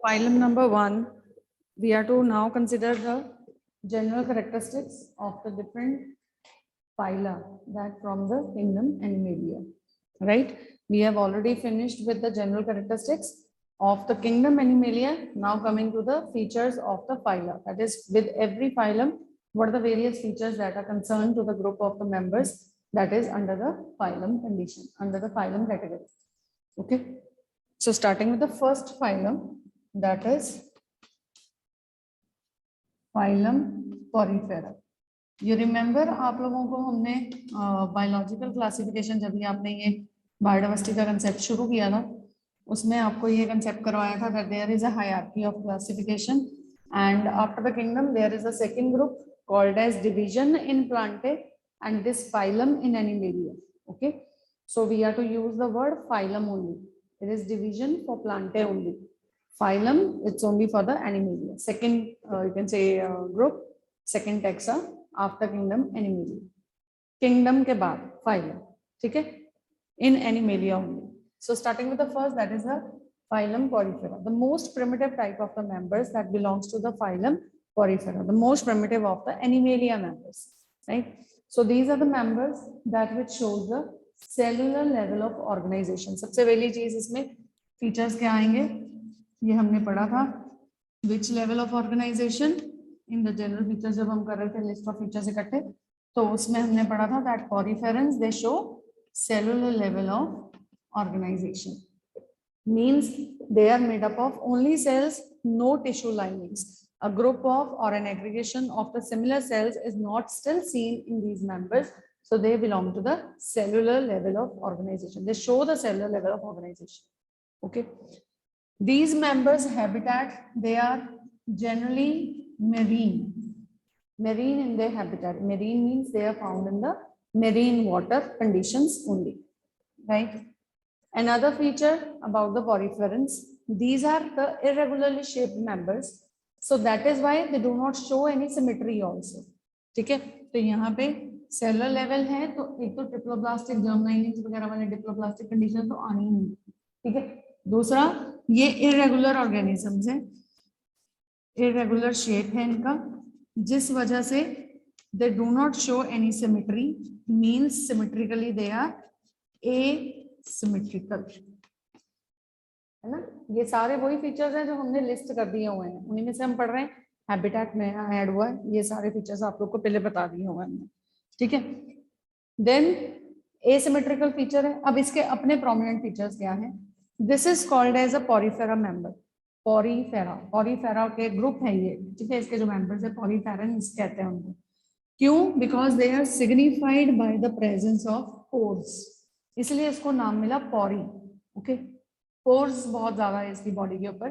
Phylum number 1, we are to now consider the general characteristics of the different phyla that from the kingdom Animalia. Right? We have already finished with the general characteristics of the kingdom Animalia. Now coming to the features of the phyla. That is, with every phylum, what are the various features that are concerned to the group of the members that is under the phylum condition, under the phylum category. Okay. So starting with the first phylum, that is phylum Porifera. You remember आप लोगों को हमने biological classification जब भी आपने ये biodiversity का concept शुरू किया ना, उसमें आपको ये कंसेप्ट करवाया था that there is a hierarchy of classification and after the kingdom there is a second group called as division in Plantae and this phylum in Animalia. Okay, so we are to use the word phylum only. It is division for Plantae only. Phylum, it's only for the Animalia. Second, you can say group, second taxa after kingdom Animalia. Kingdom के बाद phylum, ठीक है? In Animalia only. So starting with the first, that is the phylum Porifera, the most primitive type of the members that belongs to the phylum Porifera, the most primitive of the Animalia members, right? So these are the members that which shows the cellular level of organization. सबसे पहली चीज इसमें features क्या आएंगे? ये हमने पढ़ा था which level of organization in the general features जब हम कर रहे थे list of features इकट्ठे, तो उसमें हमने पढ़ा था that poriferans they show cellular level of organization, means they are made up of only cells, no tissue linings. A group of or an aggregation of the similar cells is not still seen in these members, so they belong to the cellular level of organization. They show the cellular level of organization. Okay. These members' habitat, they are generally marine. Marine in their habitat. Marine means they are found in the marine water conditions only. Right? Another feature about the poriferans, these are the irregularly shaped members. So that is why they do not show any symmetry also. ठीक है? तो यहाँ पे cellular level है, तो एक तो triploblastic germ linings वगैरह वाले diploblastic condition तो आनी ही नहीं. ठीक है? दूसरा, ये irregular organisms है, irregular shape है इनका, जिस वजह से they do not show any symmetry, means symmetrically they are asymmetrical. है ना? ये सारे वही फीचर्स हैं जो हमने लिस्ट कर दिए हुए हैं, उन्हीं में से हम पढ़ रहे हैं. हैबिटेट में ऐड हुआ है, ये सारे फीचर्स आप लोग को पहले बता दिए हुए हैं हमने. ठीक है? देन एसिमेट्रिकल फीचर है. अब इसके अपने प्रोमिनेंट फीचर्स क्या हैं? This is called as a Porifera member. Porifera, Porifera के ग्रुप है ये. ठीक है? इसके जो मेंबर्स है पॉरीफेरन्स कहते हैं उनको. क्यों? Because they are signified by the presence of pores, इसलिए इसको नाम मिला पॉरी. ओके, पोर्स बहुत ज्यादा है इसकी बॉडी के ऊपर.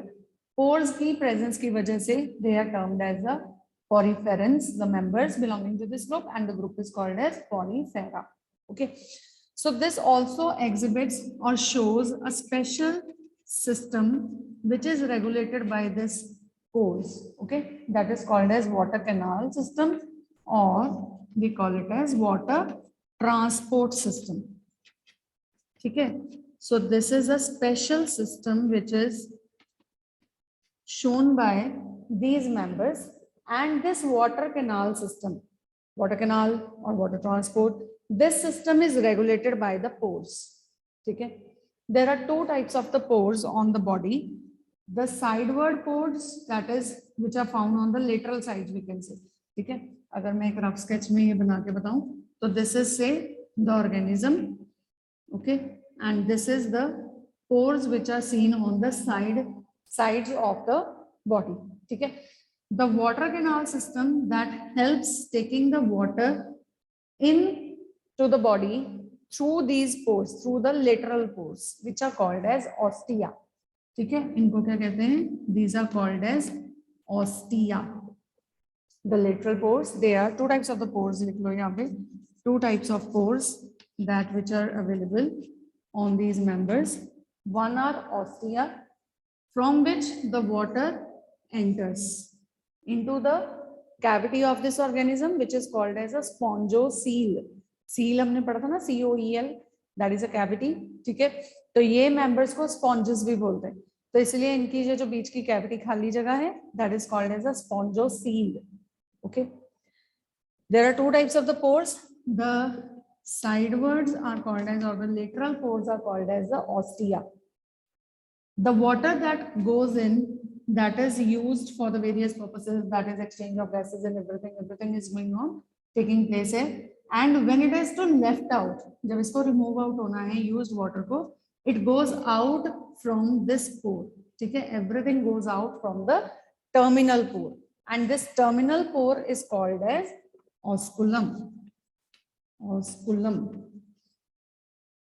पोर्स की प्रेजेंस की वजह से they are termed as the poriferans, the members belonging to this group, and the group is called as porifera. Okay, so this also exhibits or shows a special system which is regulated by this pores. Okay, that is called as water canal system, or we call it as water transport system. Okay, so this is a special system which is shown by these members, and this water canal system, water canal or water transport, this system is regulated by the pores. Okay, there are two types of the pores on the body. The sideward pores, that is which are found on the lateral sides, we can say. ठीक है? अगर मैं एक rough sketch में ये बना के बताऊं, तो this is say the organism. Okay, and this is the pores which are seen on the sides of the body. ठीक है? The water canal system that helps taking the water in to the body through these pores, through the lateral pores, which are called as ostia. ठीक है? इनको क्या कहते हैं? These are called as ostia. The lateral pores, they are two types of the pores. लिख लो यहाँ पे, two types of pores that which are available on these members. One are ostia, from which the water enters into the cavity of this organism, which is called as a spongocoel. Seal हमने पढ़ा था ना, COEL, that is a cavity. ठीक है? तो ये members को sponges भी बोलते हैं. तो इसलिए इनकी जो बीच की कैविटी खाली जगह है, that is called as a spongocoel. Okay, there are two types of the pores. The sidewards are called as, or the lateral pores are called as the ostia. The water that goes in, that is used for the various purposes, that is exchange of gases and everything is going on, taking place here. And when it is to left out, जब इसको remove out होना है used water को, it goes out from this pore. ठीक है, everything goes out from the terminal pore, and this terminal pore is called as osculum. Osculum.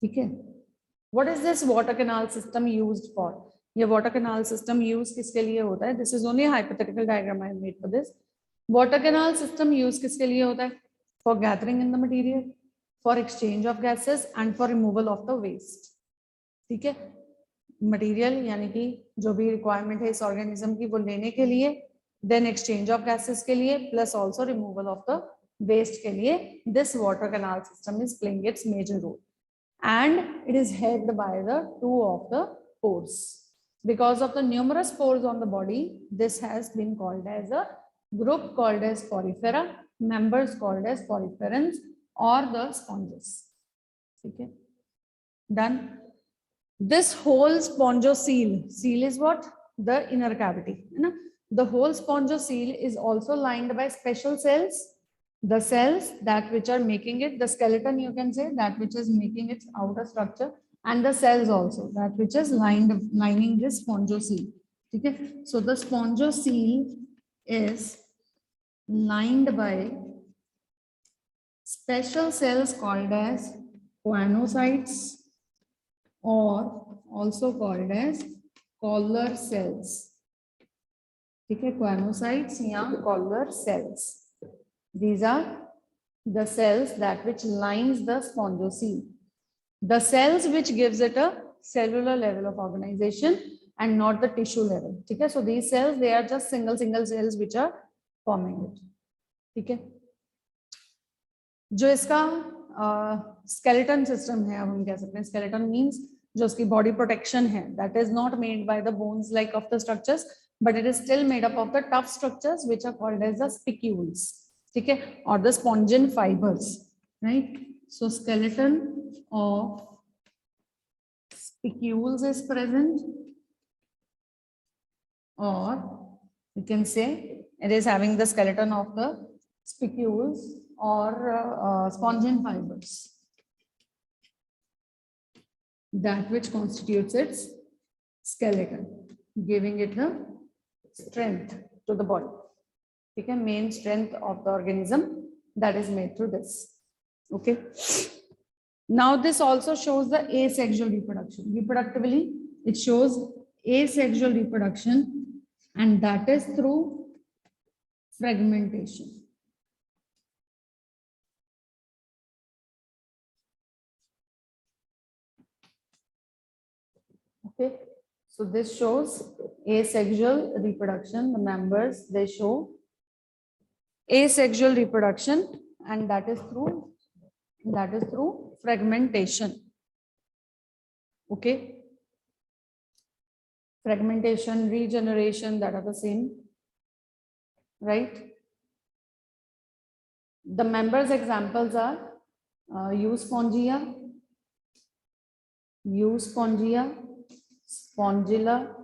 ठीक है. What is this water canal system used for? ये water canal system use किसके लिए होता है? This is only a hypothetical diagram I made for this. Water canal system use किसके लिए होता है? For gathering in the material, for exchange of gases and for removal of the waste. ठीक है, मटीरियल यानी कि जो भी रिक्वायरमेंट है इस ऑर्गेनिज्म की वो लेने के लिए, देन एक्सचेंज ऑफ गैसेस के लिए, plus also removal of the waste के लिए, this water canal system is playing its major role. And it is headed by the two of the pores. Because of the numerous pores on the body, this has been called as a group called as porifera, members called as poriferans or the sponges. Okay, done. This whole spongocoel, seal is what? The inner cavity. The whole spongocoel is also lined by special cells. The cells that which are making it, the skeleton you can say, that which is making its outer structure, and the cells also that which is lining this spongocoel. Okay, so the spongocoel is lined by special cells called as choanocytes, or also called as collar cells. Okay, choanocytes या collar cells. These are the cells that which lines the spongocoel. The cells which gives it a cellular level of organization and not the tissue level. ठीक है, so these cells they are just single cells which are forming it. ठीक है, जो इसका skeleton system है, अब हम कह सकते हैं skeleton means जो उसकी body protection है, that is not made by the bones like of the structures, but it is still made up of the tough structures which are called as the spicules. ठीक है, or the spongin fibers, right? So skeleton of spicules is present, or we can say it is having the skeleton of the spicules or spongin fibers, that which constitutes its skeleton, giving it the strength to the body. Okay, main strength of the organism that is made through this. Okay, now this also shows the asexual reproduction. Reproductively, it shows asexual reproduction, and that is through fragmentation. Okay, so this shows asexual reproduction. The members, they show asexual reproduction, and that is through fragmentation. Okay, fragmentation, regeneration, that are the same, right? The members examples are Euspongia, Spongilla,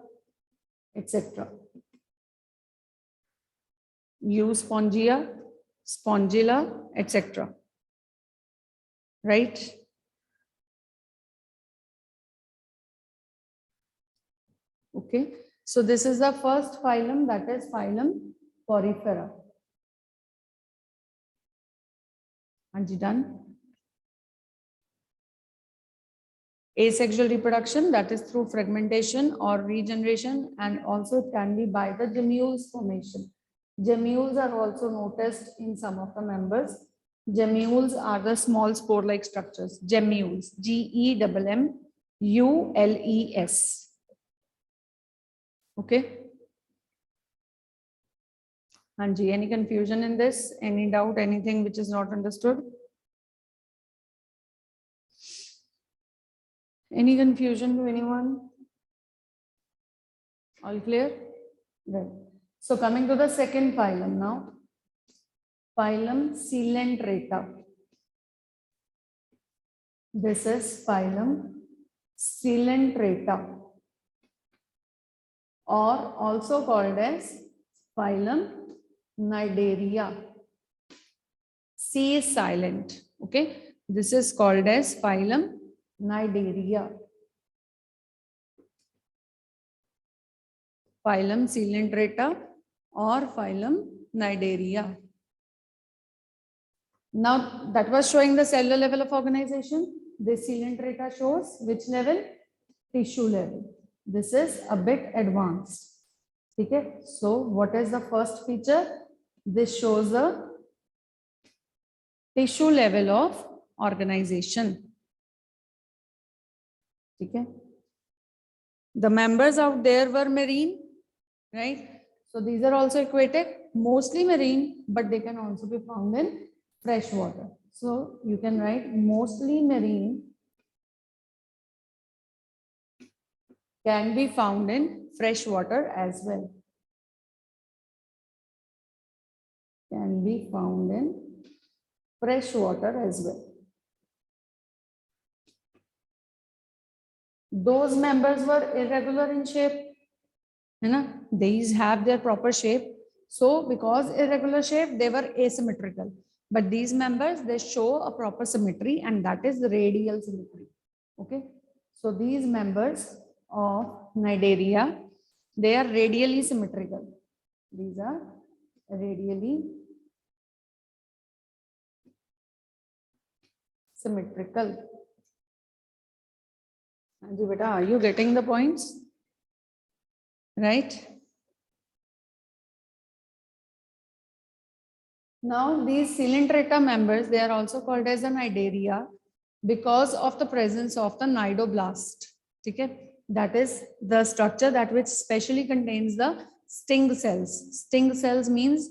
etc. Euspongia, Spongilla, etc. Right? Okay, so this is the first phylum, that is phylum Porifera. And done. Asexual reproduction, that is through fragmentation or regeneration, and also it can be by the gemmules formation. Gemmules are also noticed in some of the members. Gemmules are the small spore-like structures. Gemmules, Gemmules. Okay. Anji, any confusion in this? Any doubt? Anything which is not understood? Any confusion to anyone? All clear? Right. So coming to the second phylum now. Phylum Coelenterata. This is phylum Coelenterata, or also called as phylum Cnidaria. C is silent. Okay. This is called as phylum Cnidaria. Phylum Coelenterata or phylum Cnidaria. Now that was showing the cellular level of organization. This Coelenterata shows which level? Tissue level. This is a bit advanced. Okay. So what is the first feature? This shows the tissue level of organization. Okay. The members out there were marine, right? So these are also aquatic, mostly marine, but they can also be found in fresh water. So you can write mostly marine, can be found in fresh water as well. Can be found in fresh water as well. Those members were irregular in shape. These have their proper shape. So because irregular shape, they were asymmetrical. But these members, they show a proper symmetry, and that is the radial symmetry. Okay. So these members of Cnidaria, they are radially symmetrical. These are radially symmetrical. Anji beta, are you getting the points? Right? Now these Coelenterata members, they are also called as the Cnidaria because of the presence of the cnidoblast. Okay? That is the structure that which specially contains the sting cells. Sting cells means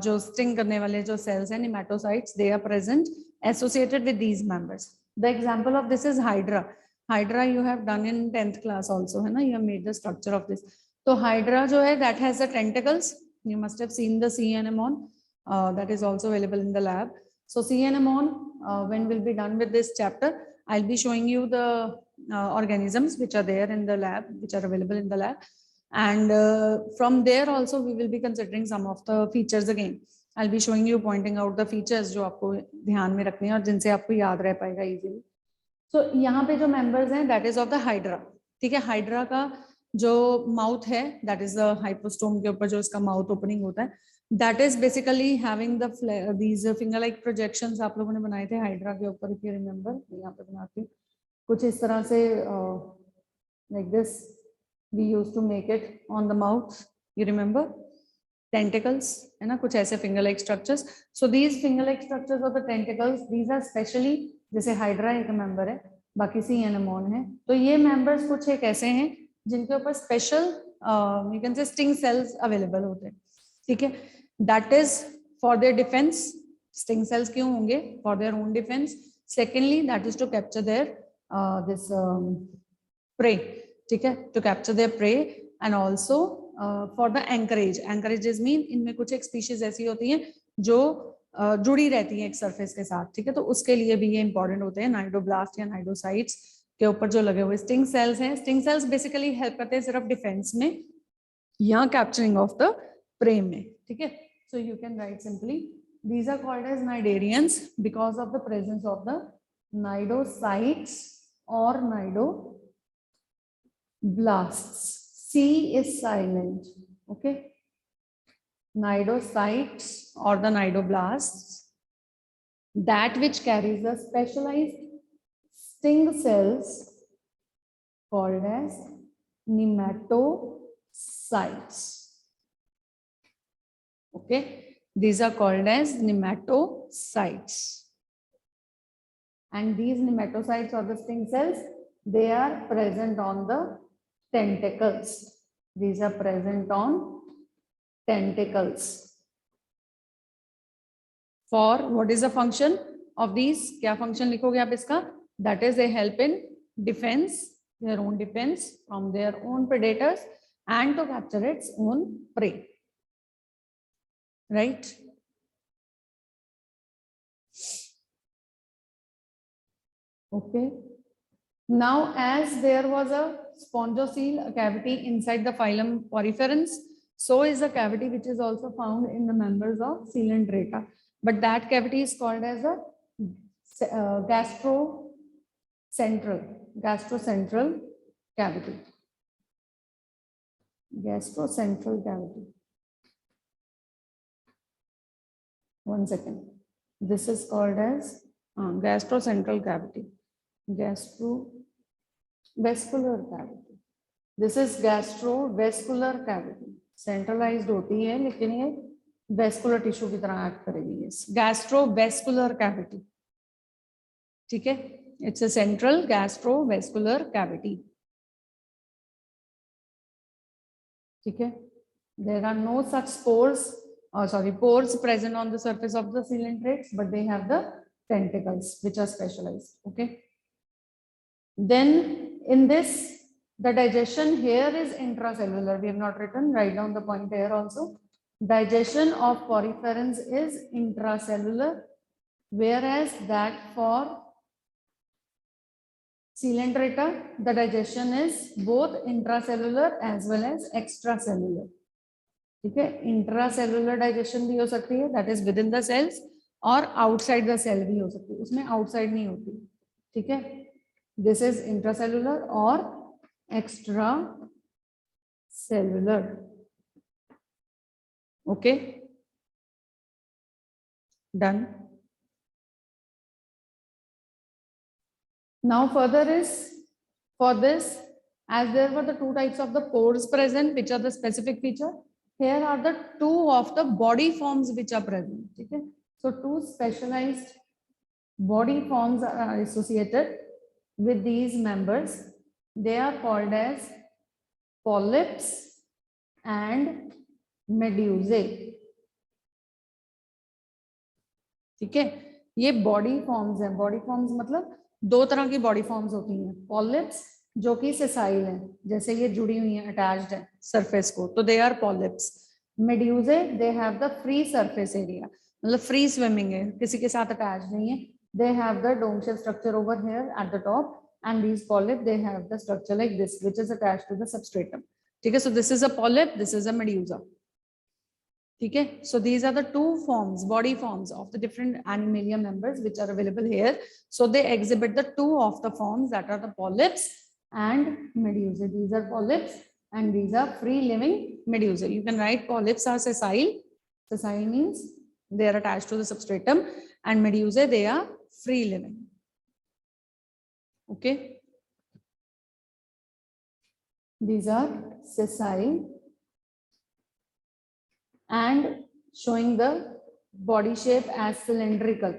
jo sting karne wale jo cells and nematocytes, they are present associated with these members. The example of this is Hydra. Hydra you have done in 10th class also, hai na? You have made the structure of this. So Hydra jo hai, that has the tentacles. You must have seen the sea anemone. That is also available in the lab. So sea anemone, when we'll be done with this chapter, I'll be showing you the organisms which are there in the lab, which are available in the lab. And from there also we will be considering some of the features again. I'll be showing you, pointing out the features जो आपको ध्यान में रखने हैं और जिनसे आपको याद रह पाएगा easily. So यहाँ पे जो members हैं, that is of the Hydra. ठीक है, Hydra का जो mouth है, that is the hypostome के ऊपर जो इसका mouth opening होता है, that is basically having the these finger like projections आप लोगों ने बनाए थे Hydra के ऊपर, if you remember. यहाँ पे बनाती हूँ कुछ इस तरह से like this. We used to make it on the mouth. You remember? Tentacles, है ना, कुछ ऐसे finger like structures. So these finger like structures of the tentacles, these are specially, जैसे Hydra एक member है, बाकी sea anemone है, तो ये members कुछ एक ऐसे हैं जिनके ऊपर special you can say sting cells available होते हैं. ठीक है, that is for their defense. Sting cells क्यों होंगे? For their own defense. Secondly, that is to capture their this prey. ठीक है, to capture their prey, and also for the anchorage. Anchorages mean इनमें कुछ एक species ऐसी होती हैं जो जुड़ी रहती हैं एक surface के साथ. ठीक है, तो उसके लिए भी ये important होते हैं. Cnidoblast या cnidocytes के ऊपर जो लगे हुए sting cells हैं. Sting cells basically help करते हैं सिर्फ defense में या capturing of the prey में. ठीक है, so you can write simply these are called as cnidarians because of the presence of the cnidocytes or cnidoblasts. C is silent. Okay, cnidocytes or the cnidoblasts, that which carries the specialized sting cells called as nematocytes. Okay, these are called as nematocytes. And these nematocytes or the sting cells, they are present on the tentacles. These are present on tentacles. For what is the function of these? क्या function लिखोगे आप इसका? That is they help in defense, their own defense from their own predators, and to capture its own prey. Right? Okay. Now, as there was a spongocele, a cavity inside the phylum Poriferans, so is a cavity which is also found in the members of Coelenterata. But that cavity is called as a gastrocentral cavity. Gastrocentral cavity. One second. This is called as gastrocentral cavity. Gastrovascular cavity. This is gastrovascular cavity. Centralized होती है लेकिन ये vascular tissue की तरह act करेगी. Gastrovascular cavity. ठीक है? It's a central gastrovascular cavity. ठीक है? There are no such pores present on the surface of the coelentrates, but they have the tentacles which are specialized. Okay. Then in this, the digestion here is intracellular. We have not written, write down the point here also. Digestion of poriferans is intracellular, whereas that for Coelenterata, the digestion is both intracellular as well as extracellular. ठीक है, intracellular digestion भी हो सकती है, that is within the cells, और outside the cell भी हो सकती है, उसमें आउटसाइड नहीं होती. ठीक है, दिस इज इंट्रासेलुलर और extra cellular. Okay, done. Now further is, for this, as there were the two types of the pores present, which are the specific feature, here are the two of the body forms which are present. Okay? So two specialized body forms are associated with these members. They are called as polyps and medusae. ठीक है, ये body forms हैं. Body forms मतलब दो तरह की body forms होती हैं. पॉलिप्स जो कि सेसाइल है, जैसे ये जुड़ी हुई है, अटैच्ड है सरफेस को, तो they are polyps. Medusae they have the free surface area, मतलब फ्री स्विमिंग है, किसी के साथ अटैच नहीं है. They have the dome shape structure over here at the top, and these polyp they have the structure like this which is attached to the substratum. ठीक है, so this is a polyp, this is a medusa. ठीक है, so these are the two forms, body forms of the different animalia members which are available here. So they exhibit the two of the forms, that are the polyps and medusae. These are polyps and these are free living medusae. You can write polyps are sessile. Sessile means they are attached to the substratum, and medusae, they are free living. Okay, these are sessile and showing the body shape as cylindrical.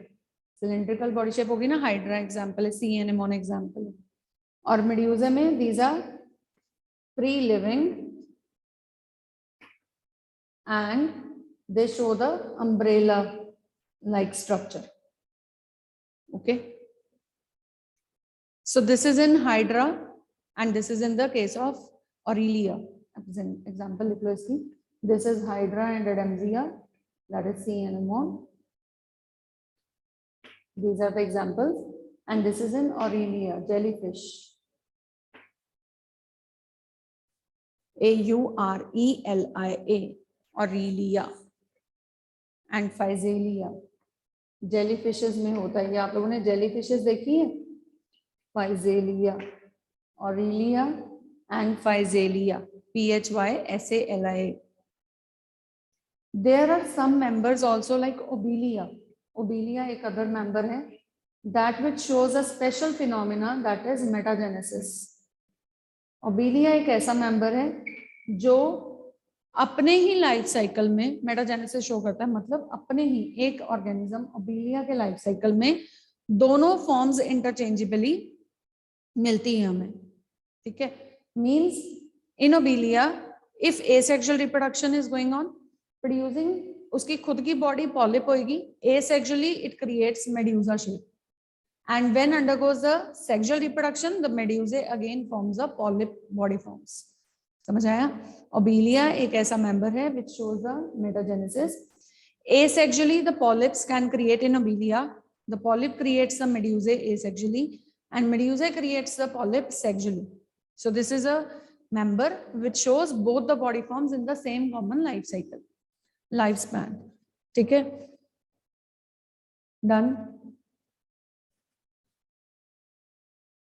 Cylindrical body shape होगी ना, hydra example है, sea anemone example है. और medusae में these are free living and they show the umbrella like structure. Okay, so this is in hydra and this is in the case of Aurelia. Example लिख लो इसकी. This is hydra and adamsia, that is sea anemone. These are the examples, and this is in Aurelia, jellyfish. Aurelia, Aurelia, and Physalia. Jellyfishes में होता है, ये आप लोगों ने jellyfishes देखी है? Physalia, Aurelia and Physalia, Physalia. There are some members also like Obelia. Obelia एक other member है, that which shows a special phenomena, that is metagenesis. Obelia एक ऐसा member है जो अपने ही लाइफ साइकिल में मेटाजेनेसिस शो करता है, मतलब अपने ही एक ऑर्गेनिज्म ओबेलिया के लाइफ साइकिल में दोनों फॉर्म्स इंटरचेंजेबली मिलती है हमें. ठीक है, means in Obelia if asexual reproduction is going on, producing उसकी खुद की बॉडी पॉलिप होगी, asexually it creates medusa shape, and when undergoes the sexual reproduction, the medusae again forms a polyp body forms. समझ आया? Obelia एक ऐसा member है which shows the metagenesis. Asexually, the polyps can create in obelia. The polyp creates the medusae asexually, and medusae creates the polyp sexually. So this is a member which shows both the body forms in the same common life cycle, lifespan. ठीक है? Done.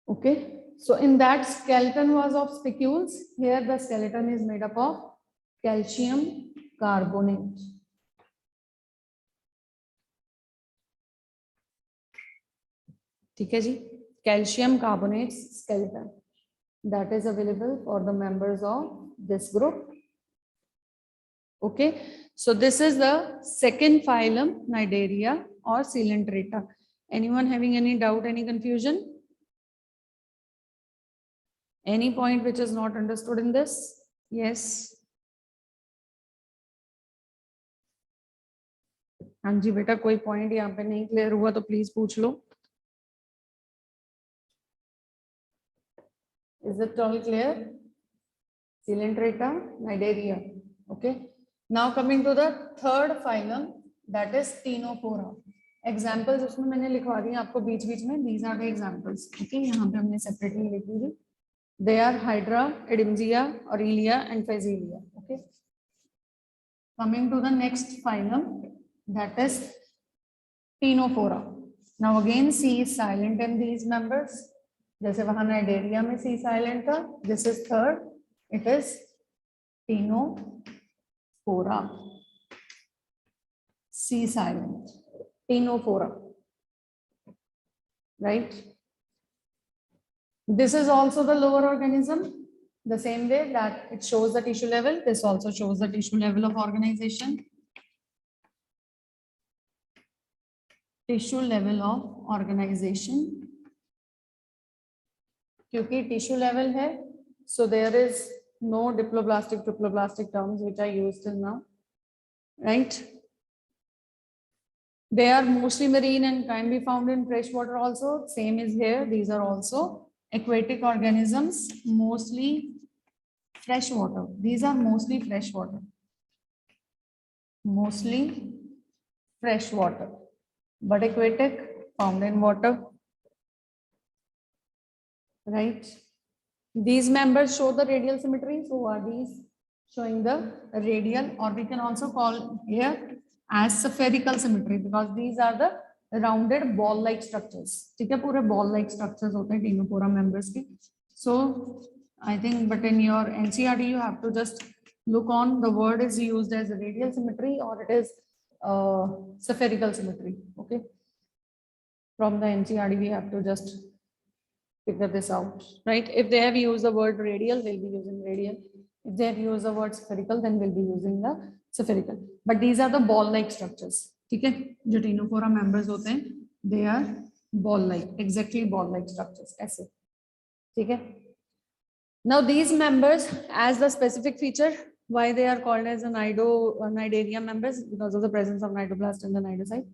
Okay. So in that skeleton was of spicules. Here the skeleton is made up of calcium carbonate. ठीक है जी? Calcium carbonate skeleton that is available for the members of this group. Okay. So this is the second phylum, Cnidaria or Coelenterata. Anyone having any doubt, any confusion? Any point which is not understood in this? Yes. हाँ जी बेटा, कोई point यहाँ पे नहीं clear हुआ तो please पूछ लो. Is it all clear? Coelenterata, Cnidaria. Okay. Now coming to the third phylum, that is Ctenophora. Examples उसमें मैंने लिखवा दी आपको बीच बीच में. These are the examples. Okay. यहाँ पे हमने separately लिखी थी. They are Hydra, Edimzia, Aurelia, and Phaselia. Okay. Coming to the next phylum, that is Ctenophora. Now again, C is silent in these members. जैसे वहां Cnidaria में C silent था. This is third. It is Ctenophora. C silent. Ctenophora. Right. This is also the lower organism. The same way that it shows the tissue level, this also shows the tissue level of organization. Tissue level of organization. क्योंकि tissue level है, so there is no diploblastic, triploblastic terms which are used till now, right? They are mostly marine and can be found in fresh water also. Same is here. These are also aquatic organisms, mostly fresh water. These are mostly fresh water. Mostly fresh water, but aquatic, found in water. Right? These members show the radial symmetry. So are these showing the radial, or we can also call here as spherical symmetry, because these are the rounded ball-like structures. ठीक है, पूरे ball-like structures होते हैं Ctenophora members के. So I think, but in your NCERT you have to just look on, the word is used as radial symmetry or it is spherical symmetry. Okay. From the NCERT we have to just figure this out, right? If they have used the word radial, we'll be using radial. If they have used the word spherical, then we'll be using the spherical. But these are the ball-like structures. ठीक है, जो Ctenophora members होते हैं, they are ball-like, exactly ball-like structures. ऐसे, ठीक है. Now these members, as the specific feature, why they are called as a Cnidaria members, because of the presence of cnidoblast in the cnidocyte.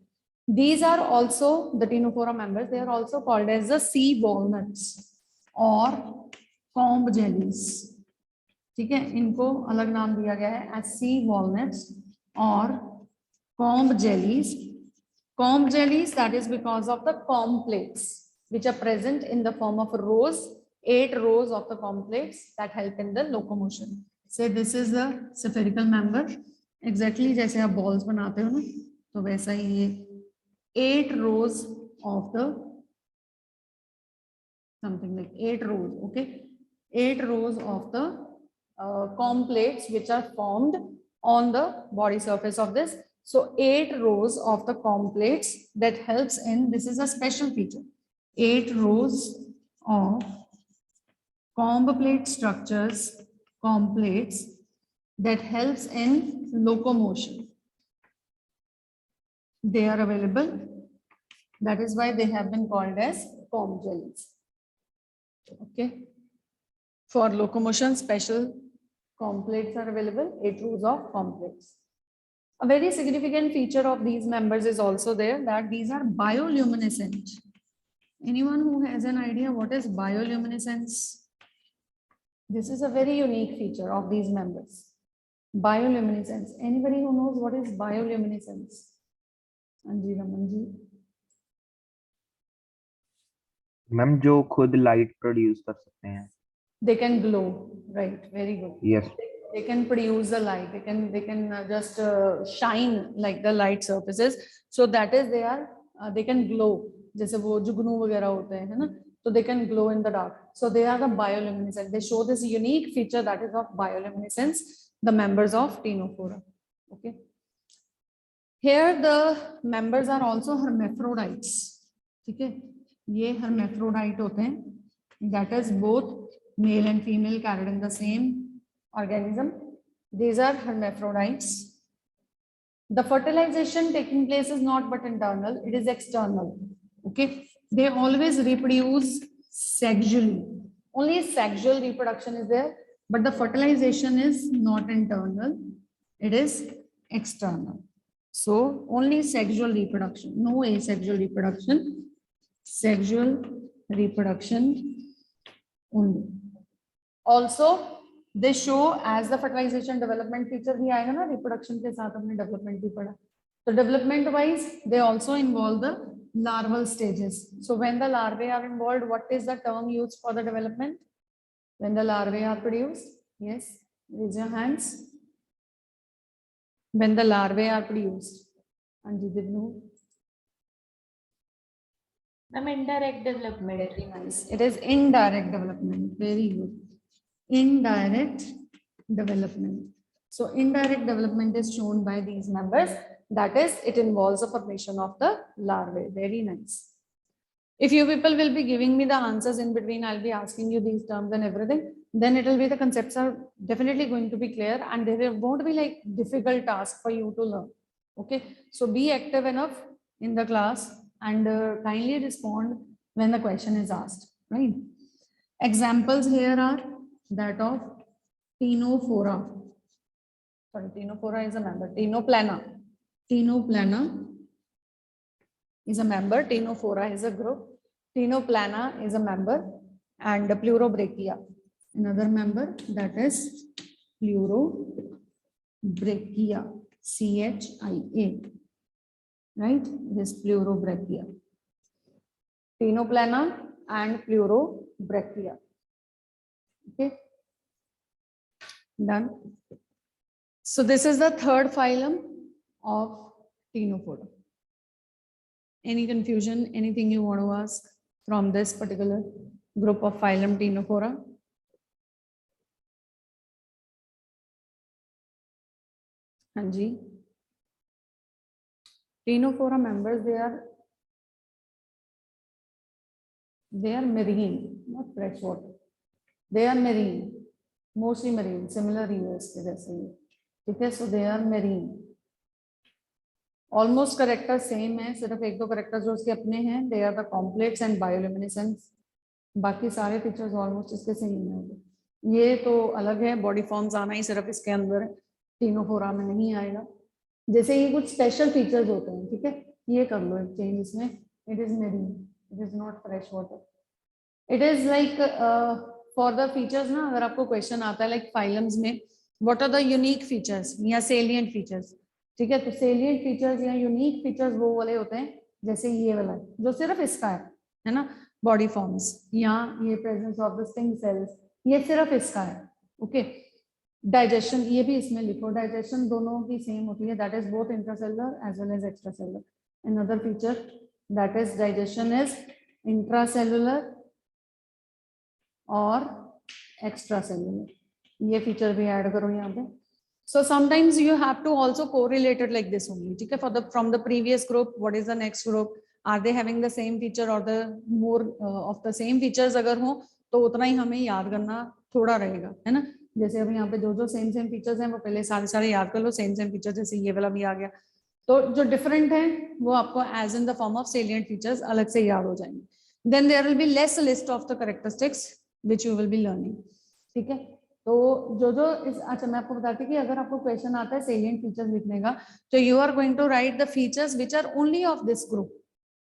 These are also the Ctenophora members. They are also called as the sea walnuts or comb jellies. ठीक है, इनको अलग नाम दिया गया है as sea walnuts or comb jellies. Comb jellies, that is because of the comb plates which are present in the form of rows, 8 rows of the comb plates that help in the locomotion. Say this is the spherical member. Exactly जैसे आप balls बनाते हो ना, तो वैसा ही ये 8 rows of the something like 8 rows. Okay, 8 rows of the comb plates which are formed on the body surface of this. So 8 rows of the comb plates that helps in, this is a special feature, 8 rows of comb plate structures, comb plates that helps in locomotion. They are available. That is why they have been called as comb jellies. Okay. For locomotion, special comb plates are available, 8 rows of comb plates. A very significant feature of these members is also there, that these are bioluminescent. Anyone who has an idea what is bioluminescence? This is a very unique feature of these members. Bioluminescence. Anybody who knows what is bioluminescence? Anji Raman ji. Ma'am जो खुद light produce कर सकते हैं. They can glow, right? Very good. Yes. They can produce the light. They can just shine like the light surfaces. So that is they can glow. जैसे वो जुगनू वगैरह होते हैं, है ना? So they can glow in the dark. So they are the bioluminescent. They show this unique feature that is of bioluminescence. The members of Ctenophora. Okay. Here the members are also hermaphrodites. ठीक है? ये hermaphrodite होते हैं. That is both male and female carried in the same organism. These are hermaphrodites. The fertilization taking place is not but internal, it is external. Okay, they always reproduce sexually. Only sexual reproduction is there, but the fertilization is not internal, it is external. So only sexual reproduction, no asexual reproduction, sexual reproduction only. Also they show as the fertilization development feature भी आएगा ना, reproduction के साथ हमने development भी पढ़ा. So development wise they also involve the larval stages. So when the larvae are involved, what is the term used for the development? When the larvae are produced? Yes, raise your hands. When the larvae are produced. Anji Divnu. Indirect development. Very nice. It is indirect development. Very good. Indirect development. So indirect development is shown by these members. That is, it involves the formation of the larvae. Very nice. If you people will be giving me the answers in between, I'll be asking you these terms and everything. Then it will be, the concepts are definitely going to be clear and there won't be like difficult task for you to learn. Okay. So be active enough in the class and kindly respond when the question is asked, right? Examples here are that of Ctenophora. Sorry, Ctenophora is a member. Ctenoplana. Ctenoplana is a member. Ctenophora is a group. Ctenoplana is a member. And Pleurobrachia, another member, that is Pleurobrachia. CHIA. Right? This Pleurobrachia. Ctenoplana and Pleurobrachia. Okay. Done. So this is the third phylum of Ctenophora. Any confusion? Anything you want to ask from this particular group of phylum Ctenophora? Hanji. Ctenophora members, they are marine, not freshwater. They are marine, mostly marine, similar rivers के जैसे ही. ठीक है, so they are marine. Almost characters same है, सिर्फ एक दो characters जो उसके अपने हैं. They are the complex and bioluminescence. बाकी सारे features almost इसके same हैं. ये तो अलग है, body forms आना ही सिर्फ इसके अंदर है. Ctenophora में नहीं आएगा. जैसे ये कुछ स्पेशल फीचर्स होते हैं, ठीक है, ये कर लो एक चेंज इसमें. It is marine, it is not fresh water. It is like for the features ना, अगर आपको क्वेश्चन आता है लाइक फाइलम्स में what are the unique features या सेलिएंट फीचर्स, ठीक है, तो सेलिएंट फीचर्स या यूनिक फीचर्स वो वाले होते हैं जैसे ये वाला जो सिर्फ इसका है ना, बॉडी फॉर्म्स या ये presence of the sting cells, ये सिर्फ इसका है. ओके. डाइजेशन, ये भी इसमें लिखो, डाइजेशन दोनों की सेम होती है, that is both intracellular as well as extracellular. Another feature that is digestion is intracellular और एक्स्ट्रासेलुलर. ये फीचर भी ऐड करो यहाँ पे. So sometimes you have to also correlated like this only. ठीक है, for the from the previous group what is the next group, are they having the same feature और the more of the same features अगर हो तो उतना ही हमें याद करना थोड़ा रहेगा, है ना. जैसे अभी यहाँ पे जो सेम फीचर्स हैं वो पहले सारे याद कर लो. सेम फीचर जैसे ये वाला भी आ गया, तो जो डिफरेंट है वो आपको as in the form of salient features अलग से याद हो जाएंगे. Then there will be less list of the characteristics which you will be learning. ठीक है, तो जो इस, अच्छा मैं आपको बताती हूँ कि अगर आपको क्वेश्चन आता है सेलिएंट फीचर्स लिखने का, तो you are going to write the features which are only of this group.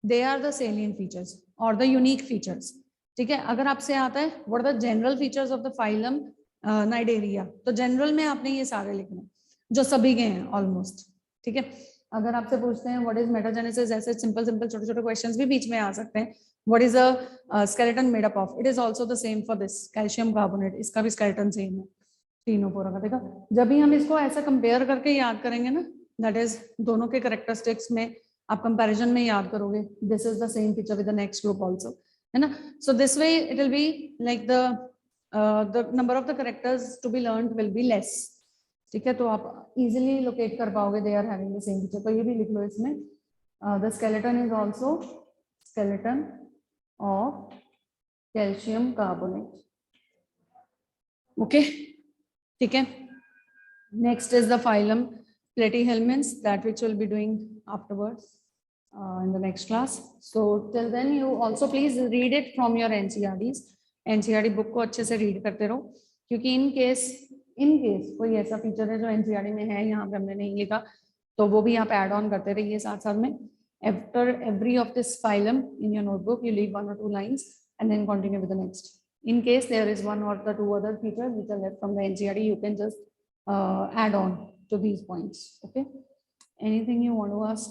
They are the salient features और द यूनिक फीचर्स. ठीक है, अगर आपसे आता है what are the general features of the phylum Cnidaria, तो जनरल में आपने ये सारे लिखने हैं जो सभी के हैं ऑलमोस्ट। ठीक है, अगर आपसे पूछते हैं व्हाट इज मेटाजेनेसिस, ऐसे सिंपल सिंपल छोटे छोटे क्वेश्चंस भी बीच में आ सकते हैं। What is a skeleton made up of, it is also the same for this calcium carbonate, इसका भी स्केलेटन सेम है तीनों पूरा का। देखा, जब भी हम इसको ऐसा कंपेयर करके याद करेंगे ना, दैट इज दोनों के करेक्टरिस्टिक्स में आप कंपैरिजन में याद करोगे, this is the same feature with the next group also, है ना। So this way it will be like the number of the characters to be learned will be less. ठीक है, तो आप इजीली लोकेट कर पाओगे they are having the same feature. तो ये भी लिख लो इसमें, the skeleton is also skeleton of calcium carbonate. Okay, ठीक है। Next is the phylum Platyhelminths, that which we'll be doing afterwards in the next class. So till then you also please read it from your NCERTs. NCERT book को अच्छे से read करते रहो, क्योंकि in case कोई ऐसा feature है जो NCERT में है, यहाँ पे हमने नहीं लिखा, तो वो भी आप add on करते रहिए साथ साथ में। After every of this phylum in your notebook, you leave 1 or 2 lines and then continue with the next. In case there is 1 or the 2 other features which are left from the NCERT, you can just add on to these points. Okay, anything you want to ask?